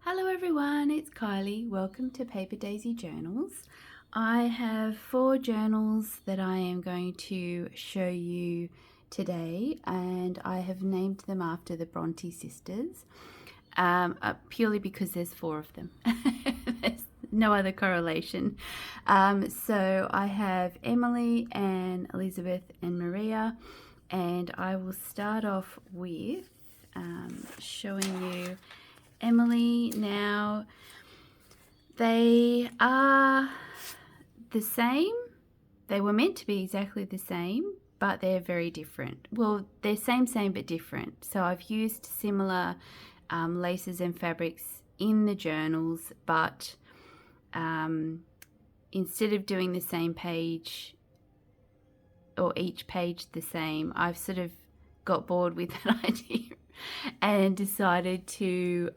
Hello everyone, it's Kylie. Welcome to Paper Daisy Journals. I have 4 journals that I am going to show you today, and I have named them after the Brontë Sisters, purely because there's 4 of them. There's no other correlation. So I have Emily and Elizabeth and Maria, and I will start off with showing you Emily. Now, they are the same. They were meant to be exactly the same, but they're very different. Well, they're same but different. So I've used similar laces and fabrics in the journals, but instead of doing the same page or each page the same, I've sort of got bored with that idea and decided to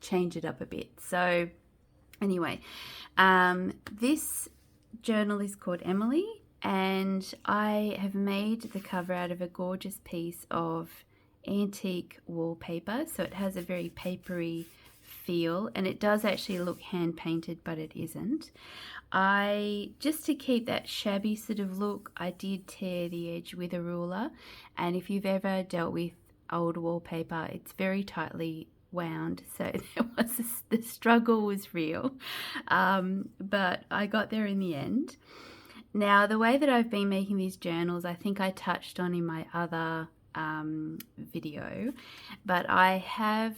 change it up a bit. So anyway, this journal is called Emily, and I have made the cover out of a gorgeous piece of antique wallpaper. So it has a very papery feel, and it does actually look hand painted, but it isn't. Just to keep that shabby sort of look, I did tear the edge with a ruler, and if you've ever dealt with old wallpaper, it's very tightly wound, so the struggle was real, but I got there in the end. Now, the way that I've been making these journals, I think I touched on in my other video, but I have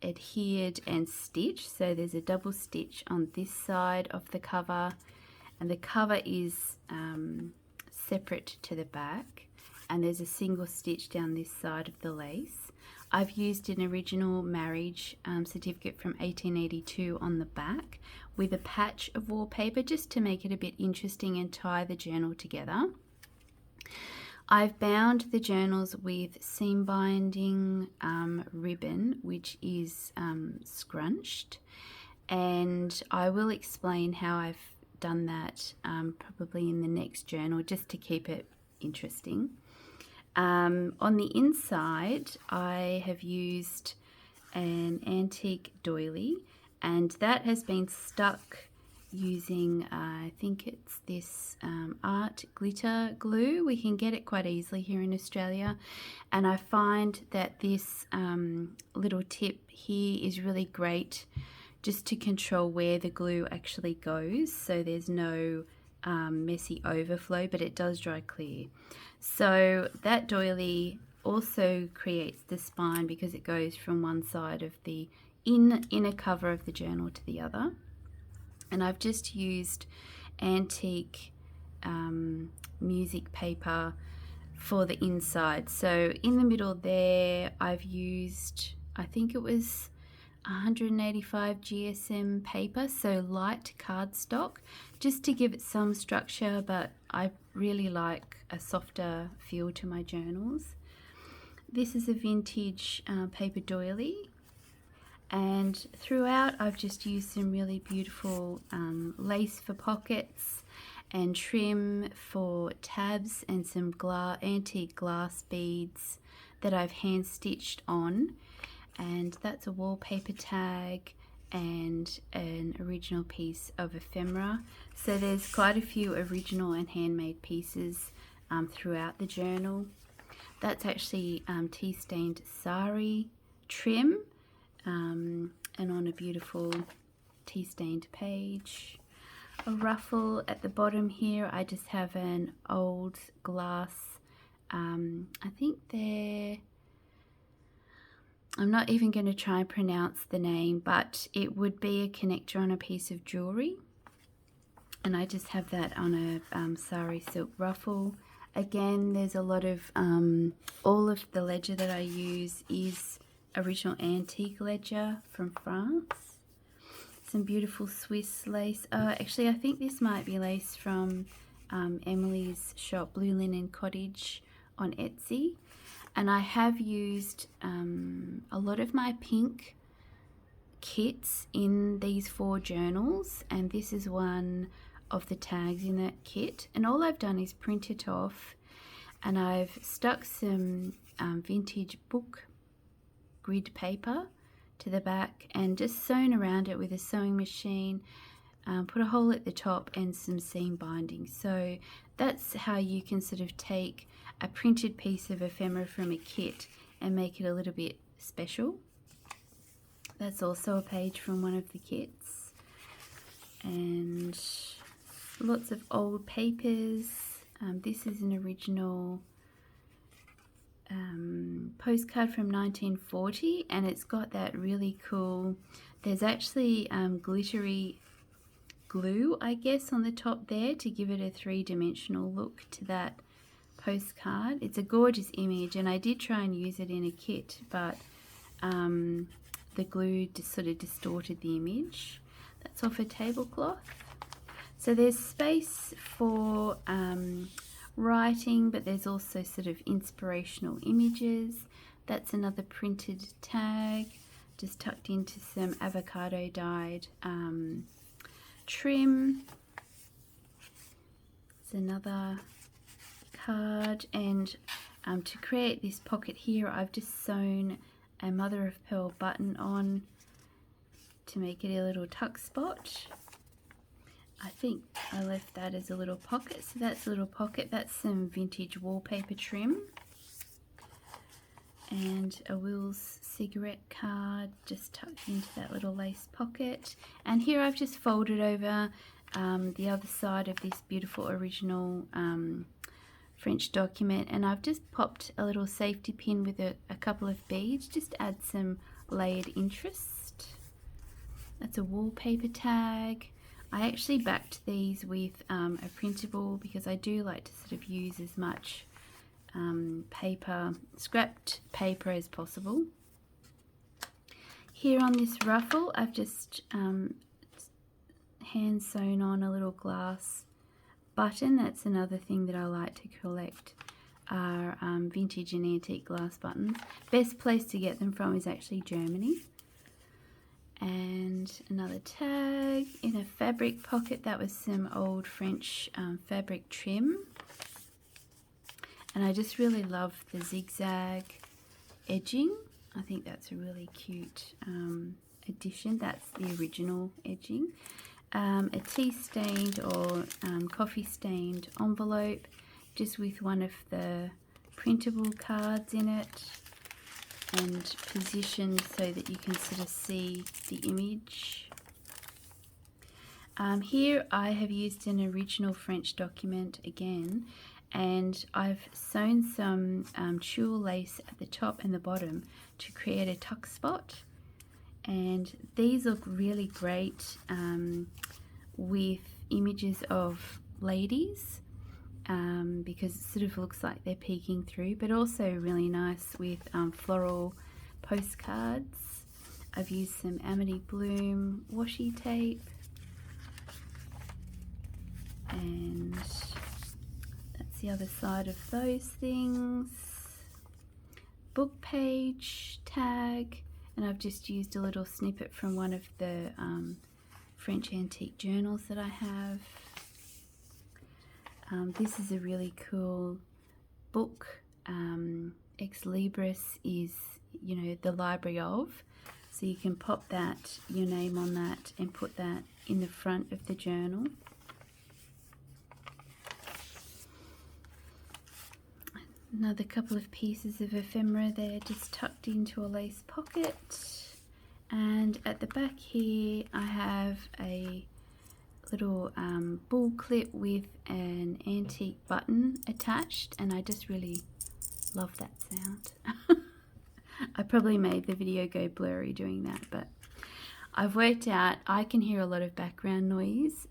adhered and stitched. So there's a double stitch on this side of the cover, and the cover is separate to the back, and there's a single stitch down this side of the lace. I've used an original marriage certificate from 1882 on the back with a patch of wallpaper, just to make it a bit interesting and tie the journal together. I've bound the journals with seam binding ribbon, which is scrunched, and I will explain how I've done that probably in the next journal, just to keep it interesting. On the inside, I have used an antique doily, and that has been stuck using, I think it's this art glitter glue. We can get it quite easily here in Australia, and I find that this little tip here is really great just to control where the glue actually goes, so there's no messy overflow, but it does dry clear. So that doily also creates the spine because it goes from one side of the inner cover of the journal to the other. And I've just used antique music paper for the inside. So in the middle there, I've used, I think it was 185 GSM paper, so light cardstock, just to give it some structure, but I really like a softer feel to my journals. This is a vintage paper doily, and throughout I've just used some really beautiful lace for pockets and trim for tabs, and some antique glass beads that I've hand stitched on. And that's a wallpaper tag and an original piece of ephemera. So there's quite a few original and handmade pieces throughout the journal. That's actually tea stained sari trim, and on a beautiful tea stained page. A ruffle at the bottom here, I just have an old glass, I think I'm not even going to try and pronounce the name, but it would be a connector on a piece of jewelry, and I just have that on a sari silk ruffle. Again, there's a lot of all of the ledger that I use is original antique ledger from France. Some beautiful Swiss lace. Actually, I think this might be lace from Emily's shop, Blue Linen Cottage, on Etsy. And I have used a lot of my pink kits in these 4 journals, and this is one of the tags in that kit. And all I've done is print it off, and I've stuck some vintage book grid paper to the back and just sewn around it with a sewing machine. Put a hole at the top and some seam binding. So that's how you can sort of take a printed piece of ephemera from a kit and make it a little bit special. That's also a page from one of the kits. And lots of old papers. This is an original postcard from 1940, and it's got that really cool, there's actually glittery glue, I guess, on the top there to give it a three-dimensional look to that postcard. It's a gorgeous image, and I did try and use it in a kit, but the glue just sort of distorted the image. That's off a tablecloth. So there's space for writing, but there's also sort of inspirational images. That's another printed tag, just tucked into some avocado dyed trim. It's another card, and to create this pocket here, I've just sewn a mother of pearl button on to make it a little tuck spot. I think I left that as a little pocket, so that's a little pocket. That's some vintage wallpaper trim. And a Will's cigarette card just tucked into that little lace pocket. And here I've just folded over the other side of this beautiful original French document, and I've just popped a little safety pin with a couple of beads, just to add some layered interest. That's a wallpaper tag. I actually backed these with a printable because I do like to sort of use as much paper, scrapped paper as possible. Here on this ruffle, I've just hand sewn on a little glass button. That's another thing that I like to collect, are vintage and antique glass buttons. Best place to get them from is actually Germany. And another tag in a fabric pocket. That was some old French fabric trim. And I just really love the zigzag edging. I think that's a really cute addition. That's the original edging. A tea stained or coffee stained envelope, just with one of the printable cards in it, and positioned so that you can sort of see the image. Here I have used an original French document again, and I've sewn some tulle lace at the top and the bottom to create a tuck spot. And these look really great with images of ladies, because it sort of looks like they're peeking through, but also really nice with floral postcards. I've used some Amity Bloom washi tape, and that's the other side of those things. Book page tag, and I've just used a little snippet from one of the French antique journals that I have. This is a really cool book. Ex Libris is, you know, the library of, so you can pop that, your name on that, and put that in the front of the journal. Another couple of pieces of ephemera there, just tucked into a lace pocket. And at the back here I have a little bull clip with an antique button attached, and I just really love that sound. I probably made the video go blurry doing that, but I've worked out I can hear a lot of background noise,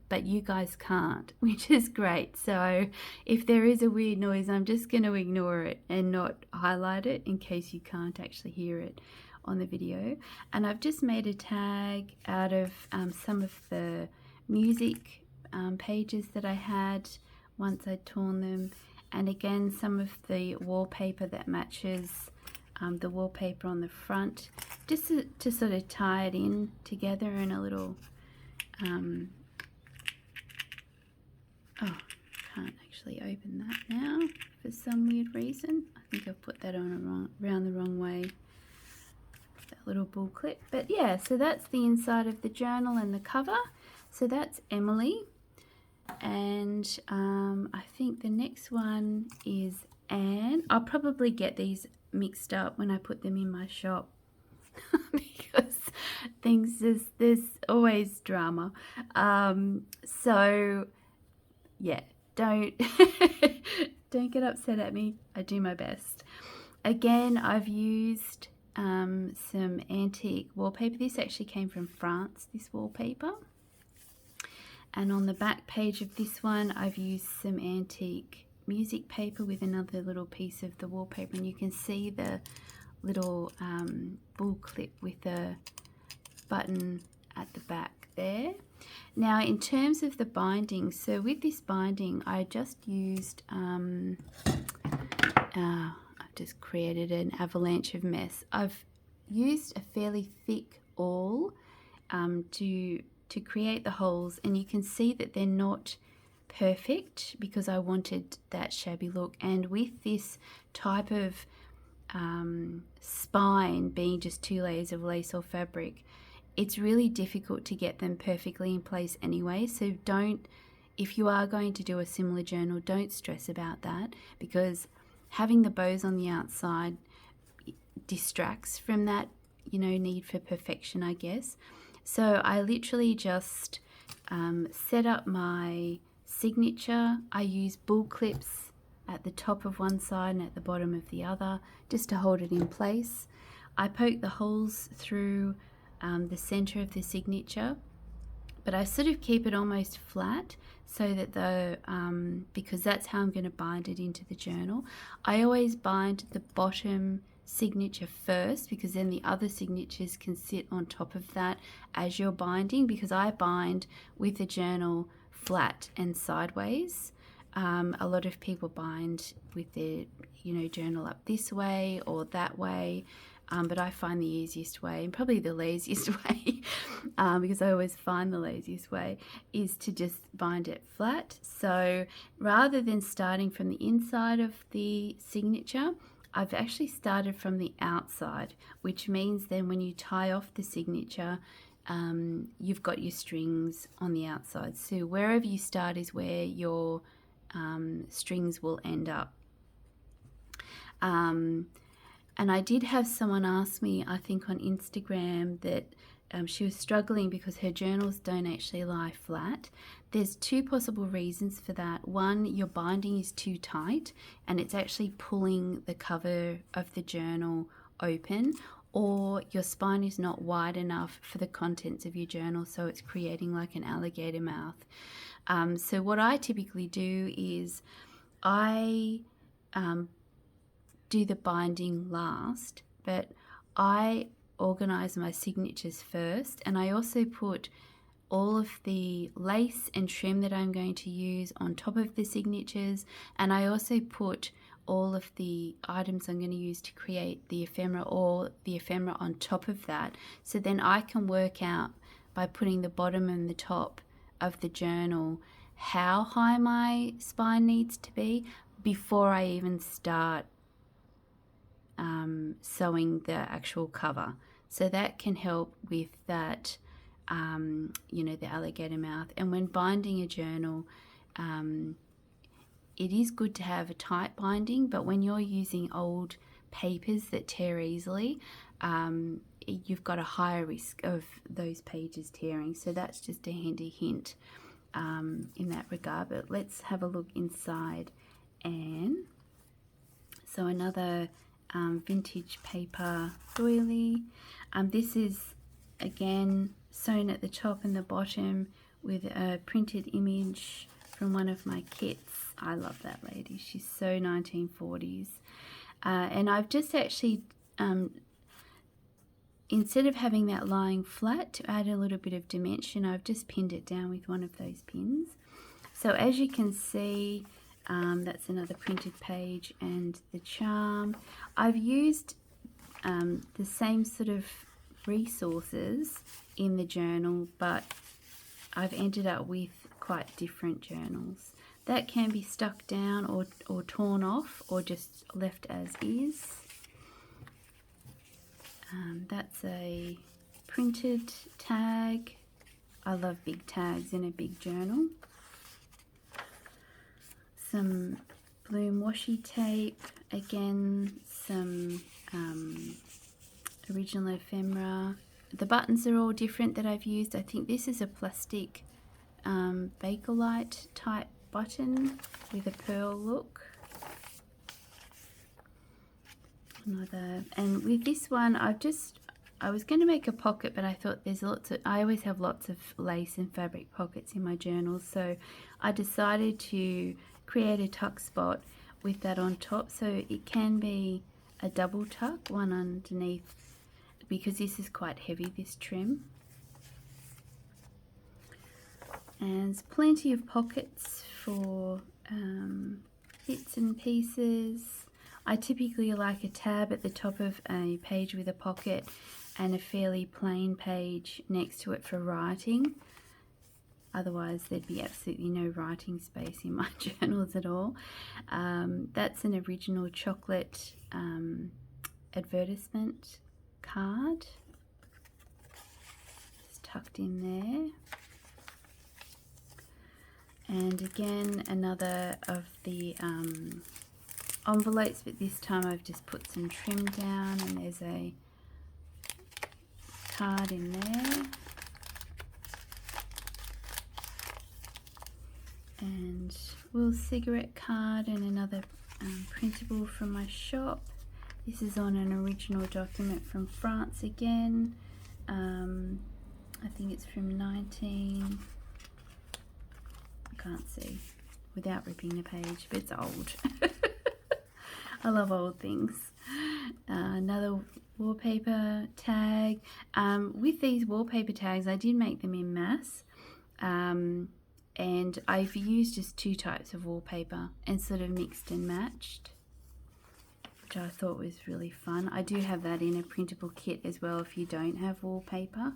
but you guys can't, which is great. So if there is a weird noise, I'm just going to ignore it and not highlight it in case you can't actually hear it on the video. And I've just made a tag out of some of the music pages that I had once I'd torn them, and again some of the wallpaper that matches the wallpaper on the front, just to sort of tie it in together in a little oh, can't actually open that now for some weird reason. I think I've put that on around the wrong way. That little bull clip. But yeah, so that's the inside of the journal and the cover. So that's Emily. And I think the next one is Anne. I'll probably get these mixed up when I put them in my shop because there's always drama. So yeah, don't don't get upset at me. I do my best. Again, I've used some antique wallpaper. This actually came from France, this wallpaper. And on the back page of this one, I've used some antique music paper with another little piece of the wallpaper. And you can see the little bull clip with the button at the back there. Now, in terms of the binding, so with this binding, I just used, I've just created an avalanche of mess. I've used a fairly thick awl to create the holes, and you can see that they're not perfect because I wanted that shabby look. And with this type of spine being just 2 layers of lace or fabric, it's really difficult to get them perfectly in place anyway. So don't, if you are going to do a similar journal, don't stress about that, because having the bows on the outside distracts from that, you know, need for perfection, I guess. So I literally just set up my signature. I use bull clips at the top of one side and at the bottom of the other just to hold it in place. I poke the holes through the center of the signature, but I sort of keep it almost flat so that because that's how I'm going to bind it into the journal. I always bind the bottom signature first, because then the other signatures can sit on top of that as you're binding, because I bind with the journal flat and sideways. A lot of people bind with their, you know, journal up this way or that way, but I find the easiest way, and probably the laziest way, because I always find the laziest way, is to just bind it flat. So rather than starting from the inside of the signature, I've actually started from the outside, which means then when you tie off the signature, you've got your strings on the outside. So wherever you start is where your strings will end up. And I did have someone ask me, I think on Instagram, that she was struggling because her journals don't actually lie flat. There's 2 possible reasons for that. One, your binding is too tight and it's actually pulling the cover of the journal open, or your spine is not wide enough for the contents of your journal, so it's creating like an alligator mouth. So what I typically do is I do the binding last, but I organize my signatures first, and I also put all of the lace and trim that I'm going to use on top of the signatures, and I also put all of the items I'm going to use to create the ephemera, or the ephemera on top of that, so then I can work out by putting the bottom and the top of the journal how high my spine needs to be before I even start sewing the actual cover. So that can help with that, you know, the alligator mouth. And when binding a journal, it is good to have a tight binding, but when you're using old papers that tear easily, you've got a higher risk of those pages tearing. So that's just a handy hint in that regard. But let's have a look inside. And so another vintage paper doily. This is again sewn at the top and the bottom with a printed image from one of my kits. I love that lady. She's so 1940s. And I've just actually, instead of having that lying flat, to add a little bit of dimension, I've just pinned it down with one of those pins. So as you can see, that's another printed page and the charm. I've used the same sort of resources in the journal, but I've ended up with quite different journals. That can be stuck down or torn off or just left as is. That's a printed tag. I love big tags in a big journal. Some bloom washi tape, again some original ephemera. The buttons are all different that I've used. I think this is a plastic Bakelite type button with a pearl look. Another, and with this one I was going to make a pocket, but I thought there's I always have lots of lace and fabric pockets in my journals, so I decided to create a tuck spot with that on top, so it can be a double tuck, one underneath, because this is quite heavy, this trim. And there's plenty of pockets for bits and pieces. I typically like a tab at the top of a page with a pocket and a fairly plain page next to it for writing. Otherwise there'd be absolutely no writing space in my journals at all. That's an original chocolate advertisement card. It's tucked in there. And again, another of the envelopes, but this time I've just put some trim down, and there's a card in there. And a little cigarette card and another printable from my shop. This is on an original document from France again. I think it's from I can't see without ripping the page, but it's old. I love old things. Another wallpaper tag. With these wallpaper tags, I did make them in mass. And I've used just two types of wallpaper and sort of mixed and matched, which I thought was really fun. I do have that in a printable kit as well if you don't have wallpaper.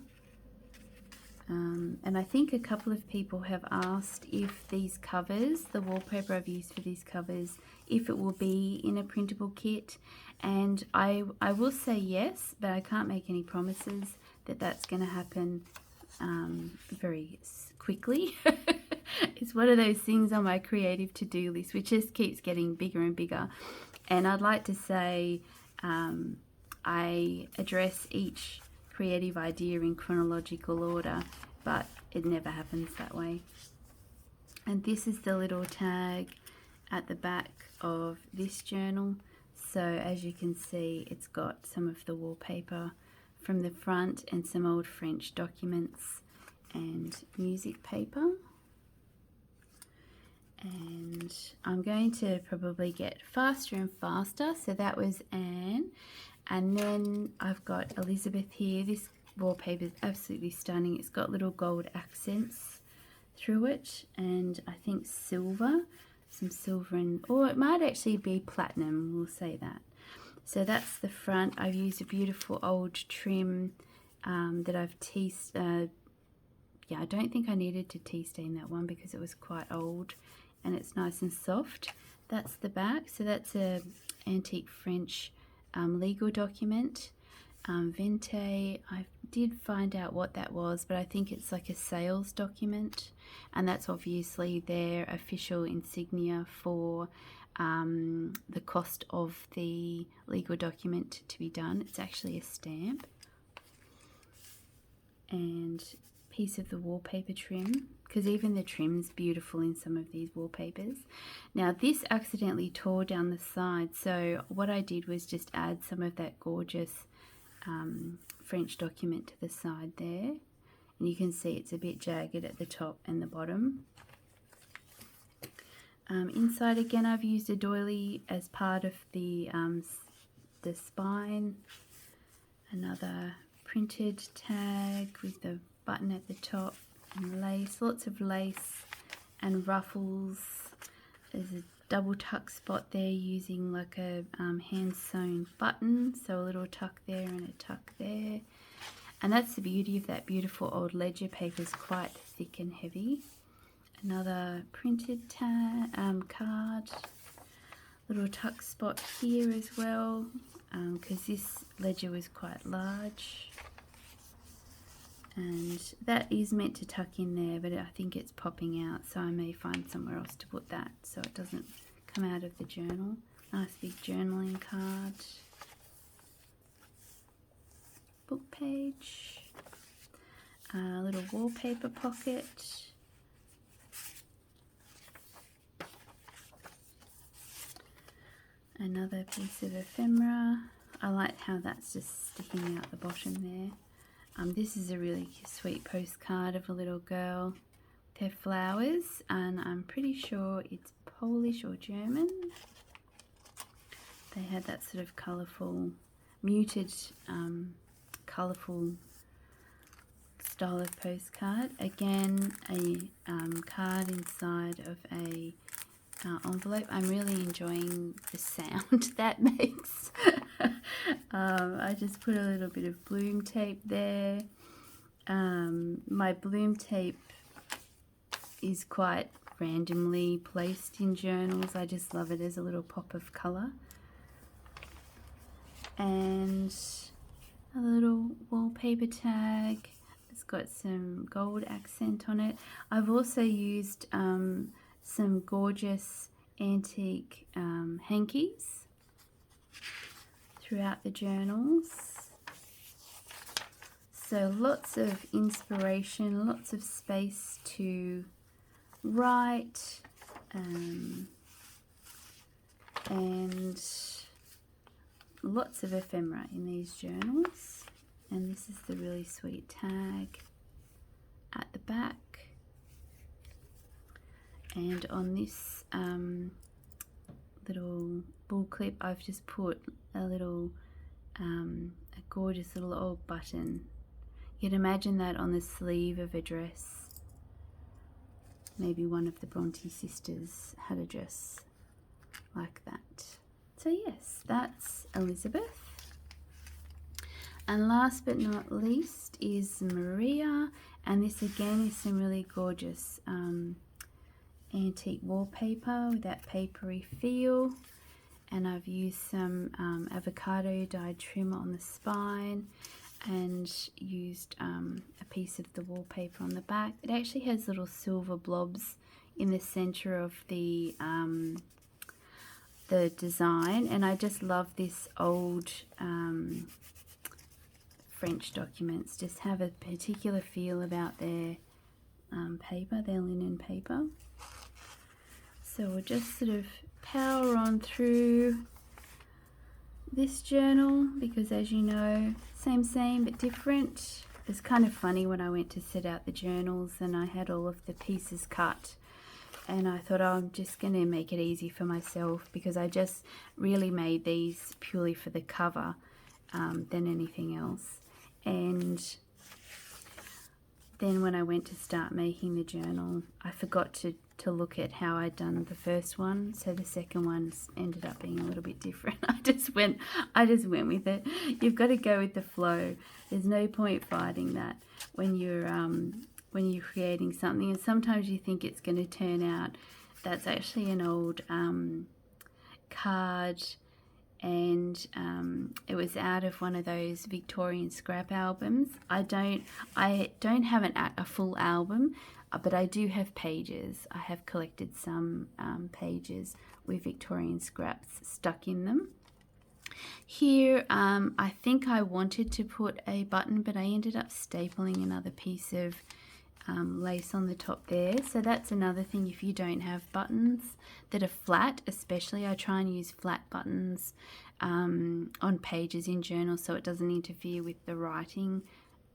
And I think a couple of people have asked if these covers, the wallpaper I've used for these covers, if it will be in a printable kit. And I will say yes, but I can't make any promises that that's going to happen very quickly. It's one of those things on my creative to-do list which just keeps getting bigger and bigger. And I'd like to say I address each creative idea in chronological order, but it never happens that way. And this is the little tag at the back of this journal. So as you can see, it's got some of the wallpaper from the front and some old French documents and music paper. And I'm going to probably get faster and faster. So that was Anne. And then I've got Elizabeth here. This wallpaper is absolutely stunning. It's got little gold accents through it, and I think silver, some silver, and or it might actually be platinum, we'll say that. So that's the front. I've used a beautiful old trim that I've tea yeah, I don't think I needed to tea stain that one because it was quite old and it's nice and soft. That's the back. So that's a antique French legal document. Vente, I did find out what that was, but I think it's like a sales document, and that's obviously their official insignia for the cost of the legal document to be done. It's actually a stamp. And piece of the wallpaper trim, because even the trim's beautiful in some of these wallpapers. Now this accidentally tore down the side, so what I did was just add some of that gorgeous French document to the side there, and you can see it's a bit jagged at the top and the bottom. Inside again, I've used a doily as part of the spine. Another printed tag with the button at the top and lace, lots of lace and ruffles. There's a double tuck spot there using like a hand sewn button, so a little tuck there and a tuck there. And that's the beauty of that beautiful old ledger paper, is quite thick and heavy. Another printed card, little tuck spot here as well. because this ledger was quite large, and that is meant to tuck in there, but I think it's popping out, so I may find somewhere else to put that so it doesn't come out of the journal. Nice big journaling card, book page, a little wallpaper pocket, another piece of ephemera. I like how that's just sticking out the bottom there. This is a really sweet postcard of a little girl with her flowers, and I'm pretty sure it's Polish or German. They had that sort of colourful, muted, colourful style of postcard. Again, a card inside of a envelope. I'm really enjoying the sound that makes. I just put a little bit of bloom tape there. My bloom tape is quite randomly placed in journals. I just love it as a little pop of colour. And a little wallpaper tag. It's got some gold accent on it. I've also used some gorgeous antique hankies throughout the journals. So lots of inspiration, lots of space to write, and lots of ephemera in these journals. And this is the really sweet tag at the back. And on this little bull clip, I've just put a little, a gorgeous little old button. You'd imagine that on the sleeve of a dress. Maybe one of the Brontë sisters had a dress like that. So yes, that's Elizabeth. And last but not least is Maria, and this again is some really gorgeous antique wallpaper with that papery feel, and I've used some avocado dyed trim on the spine and used a piece of the wallpaper on the back. It actually has little silver blobs in the center of the design, and I just love this old French documents. Just have a particular feel about their paper, their linen paper. So we'll just sort of power on through this journal, because as you know, same but different. It's kind of funny when I went to set out the journals and I had all of the pieces cut, and I thought, oh, I'm just going to make it easy for myself, because I just really made these purely for the cover than anything else. And then when I went to start making the journal, I forgot to look at how I'd done the first one, so the second one ended up being a little bit different. I just went with it. You've got to go with the flow. There's no point fighting that when you're creating something, and sometimes you think it's going to turn out. That's actually an old card, and it was out of one of those Victorian scrap albums. I don't have a full album, but I do have pages. I have collected some pages with Victorian scraps stuck in them. Here, I think I wanted to put a button, but I ended up stapling another piece of lace on the top there. So that's another thing. If you don't have buttons that are flat, especially, I try and use flat buttons on pages in journals, so it doesn't interfere with the writing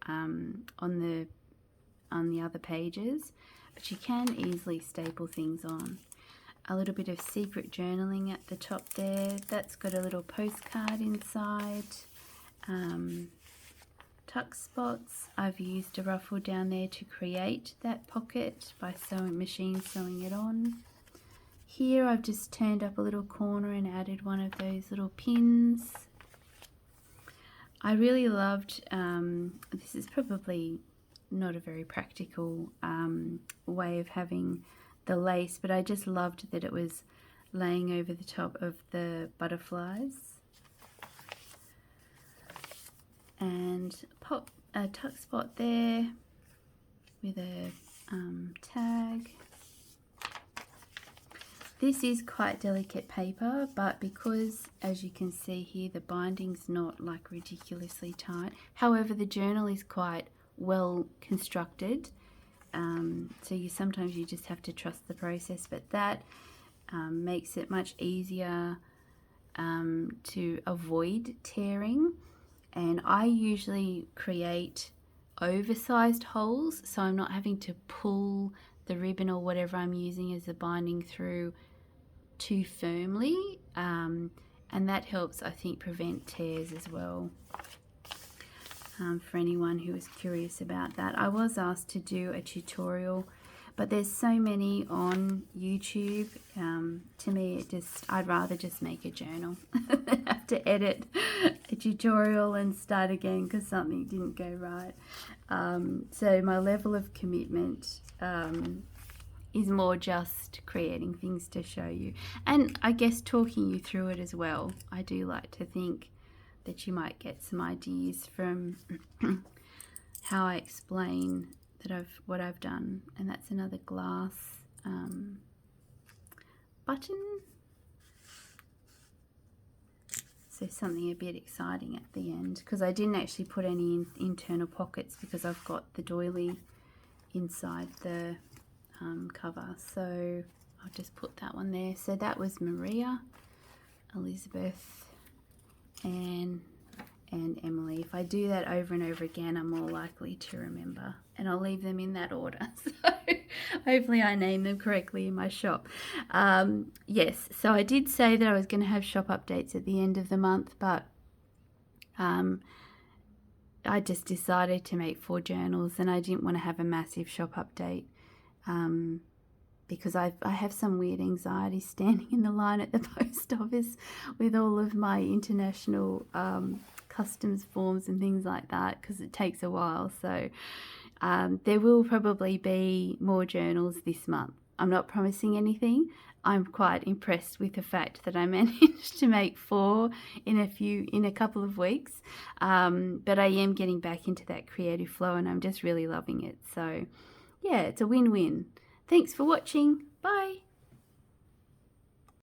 on the other pages. But you can easily staple things on. A little bit of secret journaling at the top there. That's got a little postcard inside. Tuck spots. I've used a ruffle down there to create that pocket by machine sewing it on. Here I've just turned up a little corner and added one of those little pins. I really loved, this is probably not a very practical way of having the lace, but I just loved that it was laying over the top of the butterflies. and pop a tuck spot there with a tag. This is quite delicate paper, but because, as you can see here, the binding's not like ridiculously tight. However, the journal is quite well constructed, so sometimes you just have to trust the process, but that makes it much easier to avoid tearing. And I usually create oversized holes, so I'm not having to pull the ribbon or whatever I'm using as a binding through too firmly, and that helps, I think, prevent tears as well. For anyone who is curious about that, I was asked to do a tutorial, but there's so many on YouTube. To me, I'd rather just make a journal than have to edit a tutorial and start again because something didn't go right. So my level of commitment is more just creating things to show you, and I guess talking you through it as well. I do like to think that you might get some ideas from how I explain that what I've done. And that's another glass button, so something a bit exciting at the end, because I didn't actually put any internal pockets because I've got the doily inside the cover, so I'll just put that one there. So that was Maria, Elizabeth, and Emily. If I do that over and over again, I'm more likely to remember, and I'll leave them in that order, so hopefully I name them correctly in my shop. Yes, so I did say that I was going to have shop updates at the end of the month, but I just decided to make 4 journals, and I didn't want to have a massive shop update because I have some weird anxiety standing in the line at the post office with all of my international customs forms and things like that, because it takes a while. So there will probably be more journals this month. I'm not promising anything. I'm quite impressed with the fact that I managed to make 4 in a couple of weeks, but I am getting back into that creative flow, and I'm just really loving it. So yeah, it's a win-win. Thanks for watching. Bye.